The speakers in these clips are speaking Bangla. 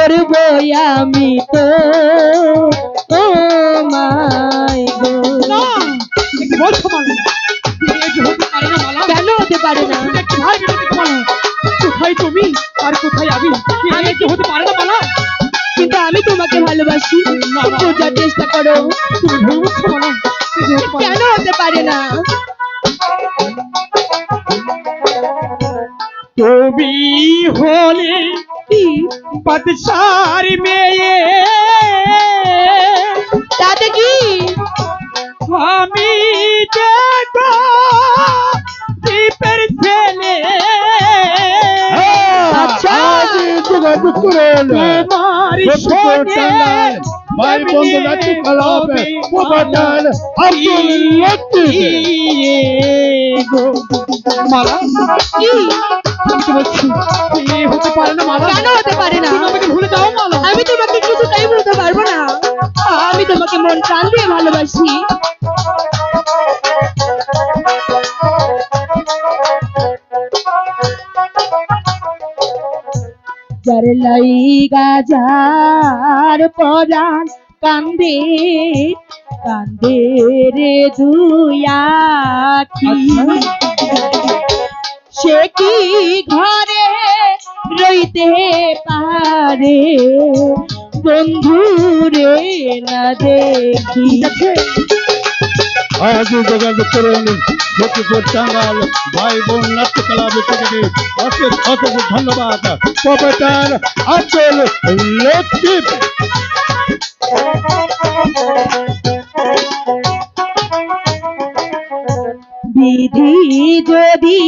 করব আমি তো ও মাই গো। বলছো মালা হতে পারে না মালা? কেন হতে পারে না? কোথায় তুমি আর কোথায় আমি? হতে পারে না মালা। কিন্তু আমি তোমাকে ভালোবাসি, বোঝার চেষ্টা করো। তুমি ভুল বুঝছো মালা। কেন হতে পারে না? তুমি হলে কি বাদশার মেয়ে, তাতে কি? আমি দেখো দীপের ছেলে। আচ্ছা তোমার সঙ্গে ভাই বন্ধু নাচি খেলাবে প্রবাদান আব্দুল লতিফ। মালা কি আমি তো বলছি হতে পারে না মালা। কেন হতে পারে না? তুমি আমাকে ভুলে যাও মালা। আমি তোমাকে কিছুটাই বলতে পারবো না। আমি তোমাকে মন প্রাণ দিয়ে ভালোবাসি। যার লাইগা যার পরাণ কান্দে কান্দে রে দুই আখি, সে কি ঘরে রইতে পারে বন্ধু রে না দেখি। আজ যোগাযোগ করুন লক্ষ্মীপুর টাঙ্গাল ভাই বোন নাট্য কলা বিভাগে। অশেষ অশেষ ধন্যবাদ প্রফেসর আব্দুল লতিফ। বিধি যদি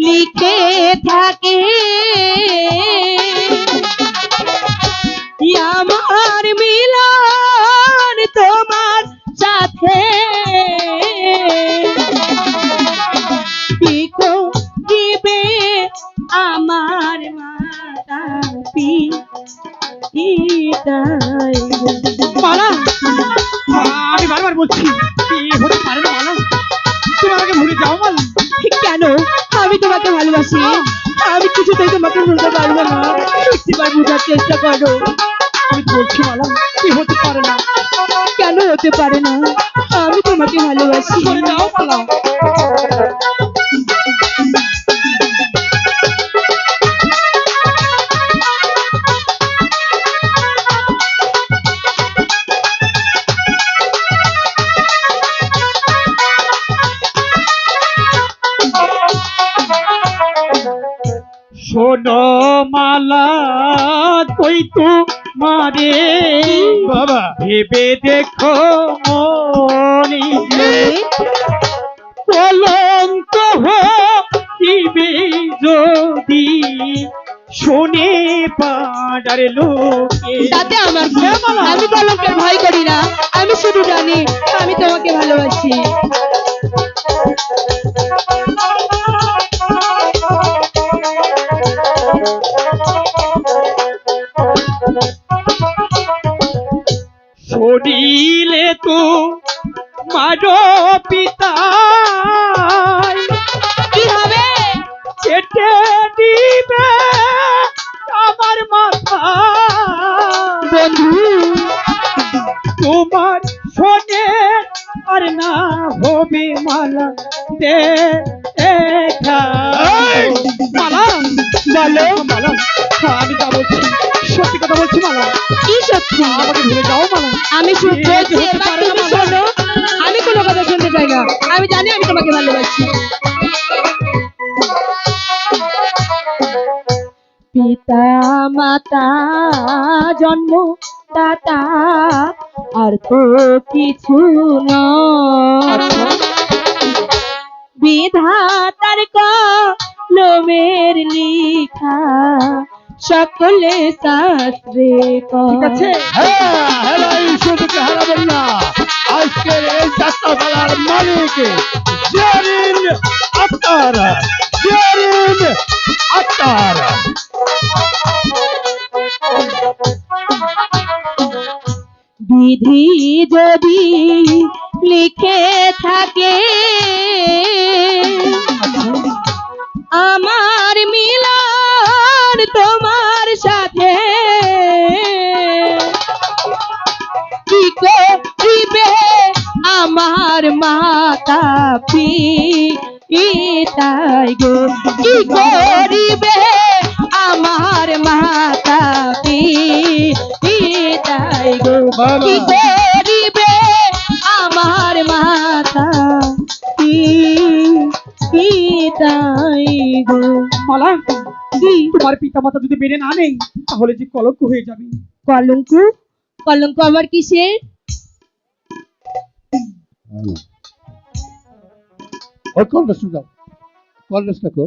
লিখে থাকে আমার মিলন তোমার সাথে, কি দিবে আমার মাতা পিতাই। মালা আমি বারবার বলছি হতে পারে না মালা। তুমি আমাকে ভুলে যাও মালা। কেন? আমি তোমাকে ভালোবাসি, আমি কিছুতেই তোমাকে ভুলতে পারবো না। একটিবার বোঝার চেষ্টা করো। আমি বলছি মালা হতে পারে না। কেন হতে পারে না? আমি তোমাকে ভালোবাসি। সরে যাও মালা। শোনো মালা কই তো মারে বাবা ভেবে দেখো মনি কলঙ্ক হইবে যদি শুনে পাড়ার লোকে। তাতে আমার কি? আমি কলঙ্কের ভয় করি না। আমি শুধু জানি আমি তোমাকে ভালোবাসি। শরীরে তো মারো পিতা কি হবে? চেটে দিবে আমার মাথা। বন্ধু তোমার শোনে আর না হবে মালা দেখা। মালা বলো। মালা আমি যা বলছি সত্যি কথা বলছি মালা। কি সত্যি? আমাকে ভুলে যাও মালা। আমি শুধু বলছি, এবার তুমি শোনো। আমি কোনো কথা শুনতে চাই না। আমি জানি আমি তোমাকে ভালোবাসি। পিতা মাতা জন্ম দাতা আর তো কিছু নয়, বিধাতার কলমের লিখা সকলে শাস্ত্রে ঠিক আছে। হ্যাঁ শুধুকে হারাবেন না। আজকের এই যাত্রা খেলার মালিক জিয়ারিন আক্তার। জিয়ারিন আক্তার বিধি যদি লিখে থাকে আমার মিলন তোমার সাথে, মাতা পিতাই গো কি করিবে আমার মাতা পিতাই গো কি করিবে আমার মাতা পিতাই গো মালা কি তোমার পিতা মাতা যদি মেনে না নেই তাহলে যে কলঙ্ক হয়ে যাবে। কলঙ্ক কলঙ্ক আবার কিসের ওই কলরেসটা দাও, কলরেসটা কো